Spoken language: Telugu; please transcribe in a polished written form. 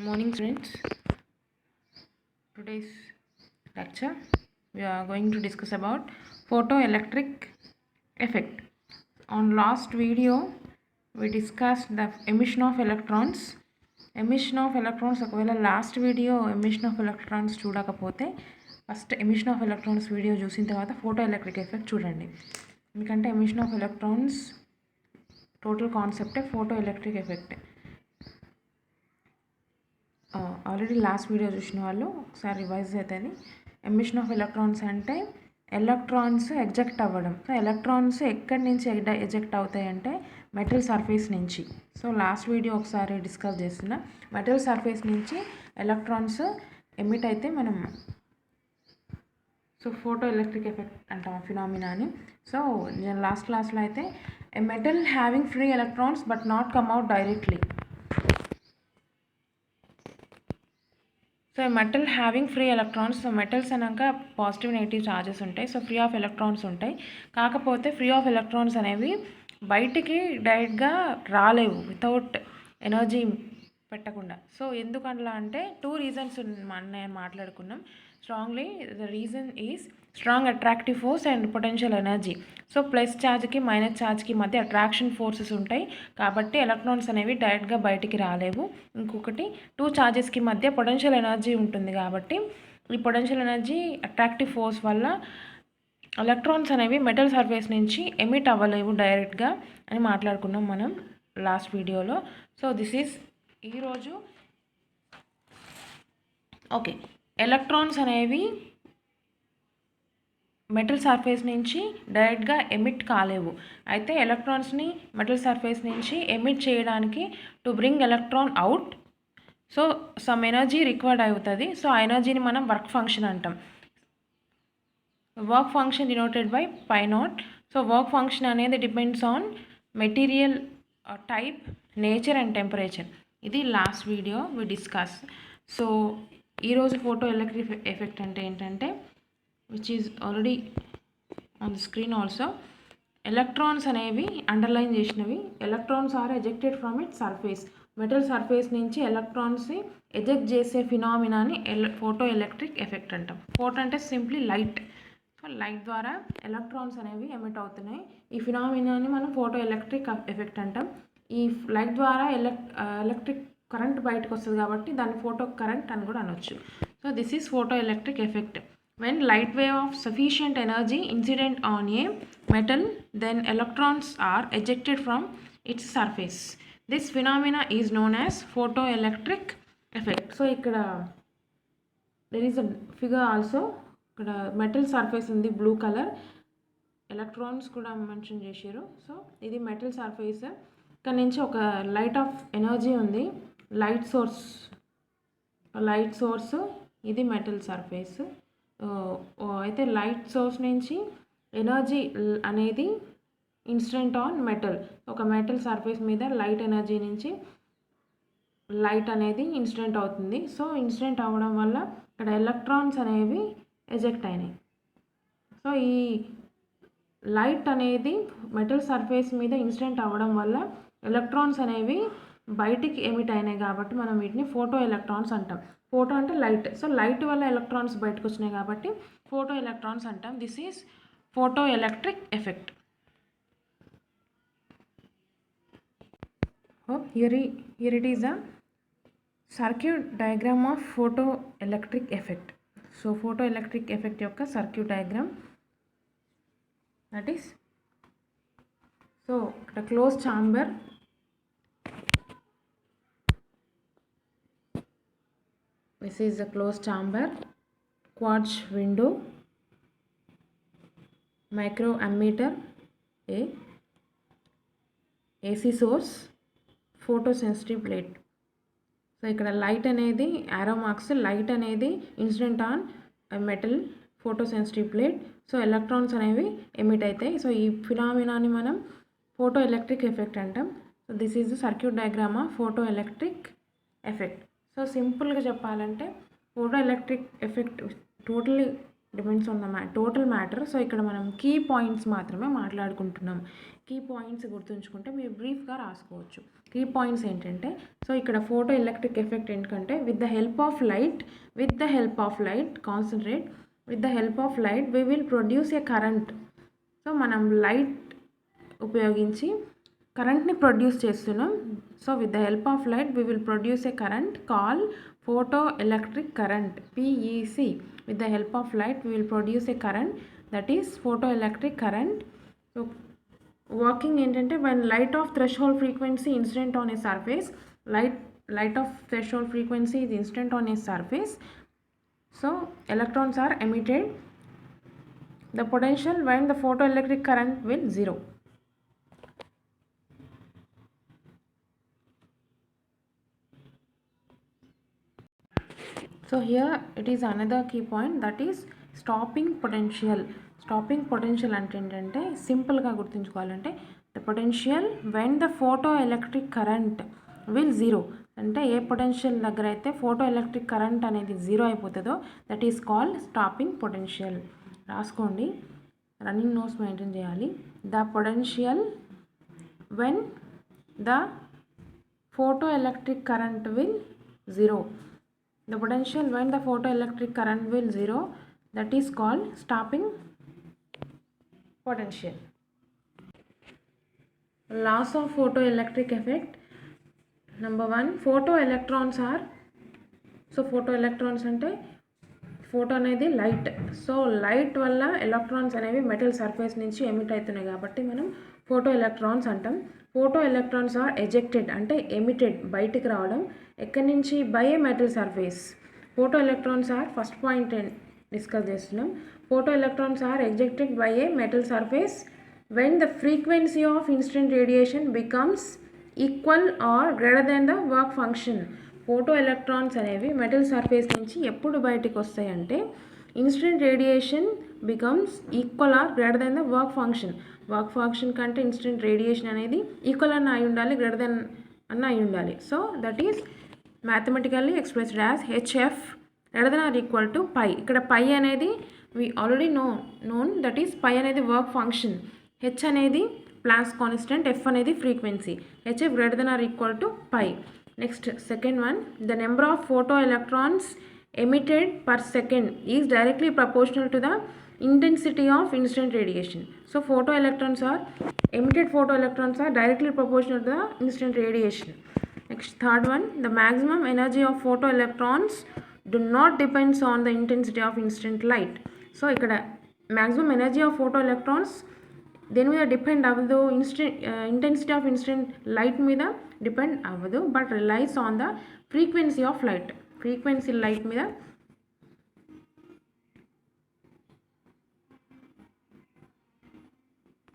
Morning students. Today's lecture we are going to discuss about photoelectric effect. On last video we discussed the emission of electrons. ఒకవేళ last video emission of electrons చూడకపోతే first emission of electrons video చూసిన తర్వాత ఫోటో ఎలక్ట్రిక్ ఎఫెక్ట్ చూడండి. ఎందుకంటే ఎమిషన్ ఆఫ్ ఎలక్ట్రాన్స్ టోటల్ కాన్సెప్టే photo electric effect. Already last video చూసిన వాళ్ళు ఒకసారి రివైజ్ అవుతుంది. ఎమిషన్ ఆఫ్ ఎలక్ట్రాన్స్ అంటే ఎలక్ట్రాన్స్ ఎజెక్ట్ అవ్వడం. సో ఎలక్ట్రాన్స్ ఎక్కడి నుంచి ఎజెక్ట్ అవుతాయి అంటే మెటల్ సర్ఫేస్ నుంచి. సో లాస్ట్ వీడియో ఒకసారి డిస్కస్ చేస్తున్న మెటల్ సర్ఫేస్ నుంచి ఎలక్ట్రాన్స్ ఎమిట్ అయితే మనం సో ఫోటో ఎలక్ట్రిక్ ఎఫెక్ట్ అంటాం ఫినామినాని. సో నేను లాస్ట్ క్లాస్లో అయితే a metal having free electrons but not come out directly. So metal having free electrons. So metals అన్నాక పాజిటివ్ నెగిటివ్ ఛార్జెస్ ఉంటాయి. సో ఫ్రీ ఆఫ్ ఎలక్ట్రాన్స్ ఉంటాయి. కాకపోతే ఫ్రీ ఆఫ్ ఎలక్ట్రాన్స్ అనేవి బయటికి డైరెక్ట్గా రాలేవు వితౌట్ ఎనర్జీ పెట్టకుండా. సో ఎందుకట్లా అంటే టూ రీజన్స్ నేను మాట్లాడుకున్నాం. Strongly the reason is strong attractive force and potential energy. So plus ఛార్జ్కి మైనస్ ఛార్జ్కి మధ్య అట్రాక్షన్ ఫోర్సెస్ ఉంటాయి కాబట్టి ఎలక్ట్రాన్స్ అనేవి డైరెక్ట్గా బయటికి రాలేవు. ఇంకొకటి టూ ఛార్జెస్కి మధ్య పొటెన్షియల్ ఎనర్జీ ఉంటుంది కాబట్టి ఈ పొటెన్షియల్ ఎనర్జీ అట్రాక్టివ్ ఫోర్స్ వల్ల ఎలక్ట్రాన్స్ అనేవి మెటల్ సర్ఫేస్ నుంచి ఎమిట్ అవ్వలేవు డైరెక్ట్గా అని మాట్లాడుకున్నాం మనం లాస్ట్ వీడియోలో. సో దిస్ ఈజ్ ఈరోజు ఓకే. ఎలక్ట్రాన్స్ అనేవి మెటల్ సర్ఫేస్ నుంచి డైరెక్ట్గా ఎమిట్ కాలేవు. అయితే ఎలక్ట్రాన్స్ని మెటల్ సర్ఫేస్ నుంచి ఎమిట్ చేయడానికి to bring electron out so some energy required అవుతుంది. సో ఆ ఎనర్జీని మనం వర్క్ ఫంక్షన్ అంటాం. Work function denoted by phi naught. So work function అనేది depends on material type, nature and temperature. ఇది last video we discuss. So ఈరోజు ఫోటో ఎలక్ట్రిక్ ఎఫెక్ట్ అంటే ఏంటంటే which is already on the screen also. Electrons అనేవి అండర్లైన్ చేసినవి. Electrons are ejected from it surface. Metal surface నుంచి ఎలక్ట్రాన్స్ని ఎజెక్ట్ చేసే ఫినామినాని ఫోటో ఎలక్ట్రిక్ ఎఫెక్ట్ అంటాం. ఫోటో అంటే సింప్లీ లైట్. సో లైట్ ద్వారా ఎలక్ట్రాన్స్ అనేవి ఎమిట్ అవుతున్నాయి. ఈ ఫినామినాని మనం ఫోటో ఎలక్ట్రిక్ ఎఫెక్ట్ అంటాం. ఈ లైట్ ద్వారా ఎలక్ట్రిక్ కరెంట్ బయటకు వస్తుంది కాబట్టి దాన్ని ఫోటో కరెంట్ అని కూడా అనొచ్చు. So this is photo electric effect. When light wave of sufficient energy incident on a metal, then electrons are ejected from its surface. This phenomena is known as photoelectric effect. So ikkada there is a figure also. Ikkada metal surface ఉంది blue color. Electrons కూడా మెన్షన్ చేశారు. సో ఇది మెటల్ సర్ఫేస్. ఇక్కడ నుంచి ఒక లైట్ ఆఫ్ ఎనర్జీ ఉంది. లైట్ సోర్స్ ఇది మెటల్ సర్ఫేస్. అయితే లైట్ సోర్స్ నుంచి ఎనర్జీ అనేది ఇన్స్టెంట్ ఆన్ మెటల్. ఒక మెటల్ సర్ఫేస్ మీద లైట్ ఎనర్జీ నుంచి లైట్ అనేది ఇన్స్టెంట్ అవుతుంది. సో ఇన్స్టెంట్ అవ్వడం వల్ల ఇక్కడ ఎలక్ట్రాన్స్ అనేవి ఎజెక్ట్ అయినాయి. సో ఈ లైట్ అనేది మెటల్ సర్ఫేస్ మీద ఇన్స్టెంట్ అవ్వడం వల్ల ఎలక్ట్రాన్స్ అనేవి బయటికి ఎమిట్ అయినాయి కాబట్టి మనం వీటిని ఫోటో ఎలక్ట్రాన్స్ అంటాం. ఫోటో అంటే లైట్. సో లైట్ వల్ల ఎలక్ట్రాన్స్ బయటకు వచ్చినాయి కాబట్టి ఫోటో ఎలక్ట్రాన్స్ అంటాం. This is photo electric effect. Here it is a circuit diagram of photo electric effect. So photo electric effect యొక్క circuit diagram that is. So ఇక్కడ close chamber, this is the closed chamber, quartz window, micro ammeter, AC source, photosensitive plate. So ఇక్కడ లైట్ అనేది యారో మార్క్స్. లైట్ అనేది incident on metal photosensitive plate. So electrons అనేవి ఎమిట్ అవుతాయి. సో ఈ ఫినామినాని మనం ఫోటో ఎలక్ట్రిక్ ఎఫెక్ట్ అంటాం. So this is the circuit diagram of photo electric effect. So సింపుల్గా చెప్పాలంటే photo electric effect totally depends on the total matter. So ఇక్కడ మనం కీ పాయింట్స్ మాత్రమే మాట్లాడుకుంటున్నాం. కీ పాయింట్స్ గుర్తుంచుకుంటే మీరు బ్రీఫ్గా రాసుకోవచ్చు. కీ పాయింట్స్ ఏంటంటే, సో ఇక్కడ ఫోటో ఎలక్ట్రిక్ ఎఫెక్ట్ ఏంటంటే with the help of light concentrate with the help of light we will produce A current. So మనం లైట్ ఉపయోగించి కరెంట్ని ప్రొడ్యూస్ చేస్తున్నాం. So with the help of light we will produce A current call photo electric current, PEC. With the help of light we will produce A current, that is photo electric current. So working ఏంటంటే when light of threshold frequency incident on a surface, light of threshold frequency is incident on a surface, so electrons are emitted. The potential when the photoelectric current will 0. So here it is another key point, that is stopping potential. Stopping potential అంటే ఏంటంటే సింపుల్గా గుర్తుంచుకోవాలంటే the potential when the photo electric current will 0. అంటే ఏ పొటెన్షియల్ దగ్గర అయితే ఫోటో ఎలక్ట్రిక్ కరెంట్ అనేది 0 అయిపోతుందో that is called stopping potential. రాసుకోండి, రన్నింగ్ నోట్స్ మెయింటైన్ చేయాలి. The potential when the photo electric current will 0. The potential when the photoelectric current will 0, that is called stopping potential. Laws of photoelectric effect. Number 1, photoelectrons are, so photoelectrons అంటే ఫోటో అనేది లైట్. సో లైట్ వల్ల ఎలక్ట్రాన్స్ అనేవి మెటల్ సర్ఫేస్ నుంచి ఎమిట్ అవుతున్నాయి కాబట్టి మనం ఫోటో ఎలక్ట్రాన్స్ అంటాం. ఫోటో ఎలక్ట్రాన్స్ ఆర్ ఎజెక్టెడ్ అంటే ఎమిటెడ్, బయటికి రావడం. ఎక్కడి నుంచి? By a metal surface. Photo electrons are first point discuss చేస్తున్నాం. Photo electrons are ejected by a metal surface when the frequency of incident radiation becomes equal or greater than the work function. Photo electrons అనేవి మెటల్ సర్ఫేస్ నుంచి ఎప్పుడు బయటికి వస్తాయంటే incident radiation becomes equal or greater than the work function. Work function కంటే ఇన్సిడెంట్ రేడియేషన్ అనేది ఈక్వల్ అన్న అయి ఉండాలి, గ్రేటర్ దెన్ అన్న అయి ఉండాలి. So that is mathematically expressed as HF greater than or equal to phi. ఇక్కడ పై అనేది we already known that is phi అనేది వర్క్ ఫంక్షన్, H అనేది ప్లాంక్స్ కాన్స్టెంట్, F అనేది frequency. HF greater than or equal to phi. Next second one, the number of photo electrons emitted per second is directly proportional to the intensity of incident radiation. So photoelectrons are directly proportional to the incident radiation. Next third one, the maximum energy of photoelectrons do not depends on the intensity of incident light. So ఇక్కడ maximum energy of photoelectrons దేని మీద డిపెండ్ అవ్వదు, ఇంటెన్సిటీ ఆఫ్ ఇన్సిడెంట్ లైట్ మీద డిపెండ్ అవ్వదు, but relies on the frequency of light. Frequency light మీద